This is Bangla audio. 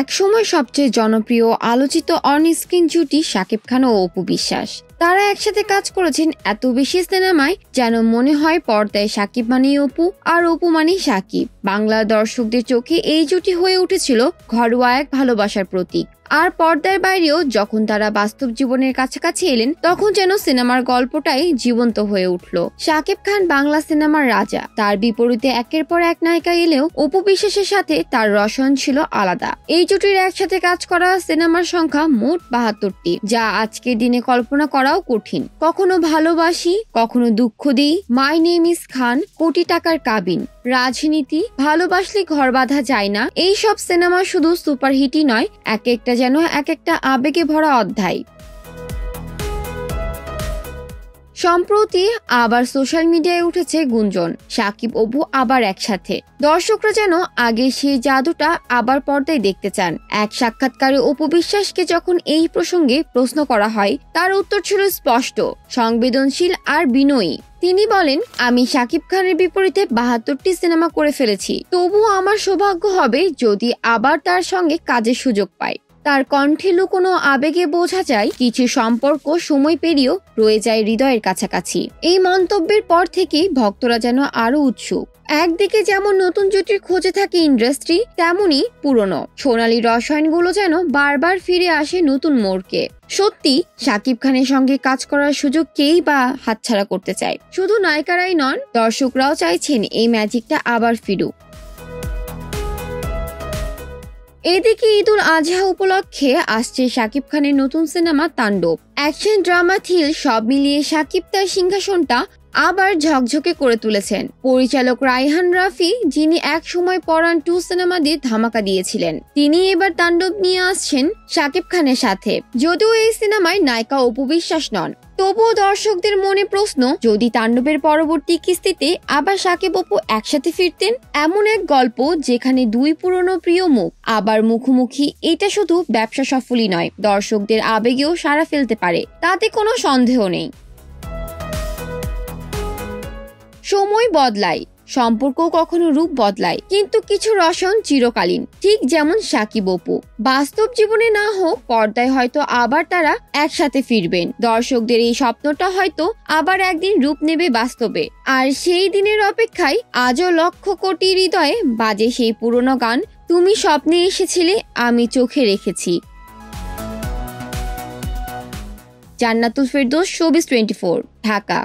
একসময় সবচেয়ে জনপ্রিয় আলোচিত অন স্ক্রিন জুটি শাকিব খান ও অপু বিশ্বাস। তারা একসাথে কাজ করেছেন এত বেশি সিনেমায় যেন মনে হয় পর্দায় শাকিব মানেই অপু আর অপু মানেই শাকিব। বাংলার দর্শকদের চোখে এই জুটি হয়ে উঠেছিল ঘরোয়া এক ভালোবাসার প্রতীক। আর পর্দার বাইরেও যখন তারা বাস্তব জীবনের কাছাকাছি এলেন তখন যেন সিনেমার গল্পটাই জীবন্ত হয়ে উঠল। শাকিব খান বাংলা সিনেমার রাজা, তার বিপরীতে একের পর এক নায়িকা এলেও অপু বিশ্বাসের সাথে তার রসন ছিল আলাদা। এই জুটির একসাথে কাজ করা সিনেমার সংখ্যা মোট ৭২টি, যা আজকের দিনে কল্পনা করাও কঠিন। কখনো ভালোবাসি, কখনো দুঃখ দিই, মাই নেম ইজ খান, কোটি টাকার কাবিন, রাজনীতি, ভালোবাসলে ঘর বাঁধা যায় না, এই সব সিনেমা শুধু সুপারহিটই নয়, এক একটা যেন এক একটা আবেগে ভরা অধ্যায়। সম্প্রতি আবার সোশ্যাল মিডিয়ায় উঠেছে গুঞ্জন শাকিব অপু আবার একসাথে। দর্শকরা যেন আগে সেই জাদুটা আবার পর্দায় দেখতে চান। এক সাক্ষাৎকারে অপু বিশ্বাসকে যখন এই প্রসঙ্গে প্রশ্ন করা হয়, তার উত্তর ছিল স্পষ্ট, সংবেদনশীল আর বিনয়ী। তিনি বলেন, আমি শাকিব খানের বিপরীতে ৭২টি সিনেমা করে ফেলেছি, তবুও আমার সৌভাগ্য হবে যদি আবার তার সঙ্গে কাজের সুযোগ পাই। তার কণ্ঠে লুকোনো আবেগে বোঝা যায় কিছু সম্পর্ক সময় পেরিয়েও রয়ে যায় হৃদয়ের কাছাকাছি। এই মন্তব্যের পর থেকেই ভক্তরা যেন আরো উৎসুক। একদিকে যেমন নতুন জুটির খোঁজে থাকে ইন্ডাস্ট্রি, তেমনি পুরনো সোনালী রসায়নগুলো যেন বারবার ফিরে আসে নতুন মোড়কে। সত্যি শাকিব খানের সঙ্গে কাজ করার সুযোগ কেই বা হাতছাড়া করতে চায়। শুধু নায়িকারাই নন, দর্শকরাও চাইছেন এই ম্যাজিকটা আবার ফিরুক। এদিকে ঈদুল আজহা উপলক্ষে আসছে শাকিব খানের নতুন সিনেমা তাণ্ডব। অ্যাকশন, ড্রামা, থ্রিল সব মিলিয়ে শাকিব তার সিংহাসনটা আবার ঝকঝকে করে তুলেছেন। পরিচালক রায়হান রাফি, যিনি এক সময় পরান 2 সিনেমা দিয়ে ধামাকা দিয়েছিলেন, তিনি এবার তাণ্ডব নিয়ে আসছেন শাকিব খানের সাথে। যদিও এই সিনেমায় নায়িকা অপু বিশ্বাস নন, তবুও দর্শকদের মনে প্রশ্ন, যদি তাণ্ডবের পরবর্তী কিস্তিতে আবার শাকিব অপু একসাথে ফিরতেন। এমন এক গল্প যেখানে দুই পুরনো প্রিয় মুখ আবার মুখোমুখি, এটা শুধু ব্যবসা সফলই নয়, দর্শকদের আবেগেও সাড়া ফেলতে পারে, তাতে কোনো সন্দেহ নেই। সময় বদলায়, সম্পর্ক কখনো রূপ বদলায়, কিন্তু কিছু রসন চিরকালীন, ঠিক যেমন শাকিব অপু। বাস্তব জীবনে না হোক, পর্দায় হয়তো আবার তারা একসাথে ফিরবেন। দর্শকদের এই স্বপ্নটা হয়তো আবার একদিন রূপ নেবে বাস্তবে। আর সেই দিনের অপেক্ষায় আজও লক্ষ কোটি হৃদয়ে বাজে সেই পুরনো গান, তুমি স্বপ্নে এসেছিলে, আমি চোখে রেখেছি। জান্নাতুল ফেরদৌস, শোবিজ 24, ঢাকা।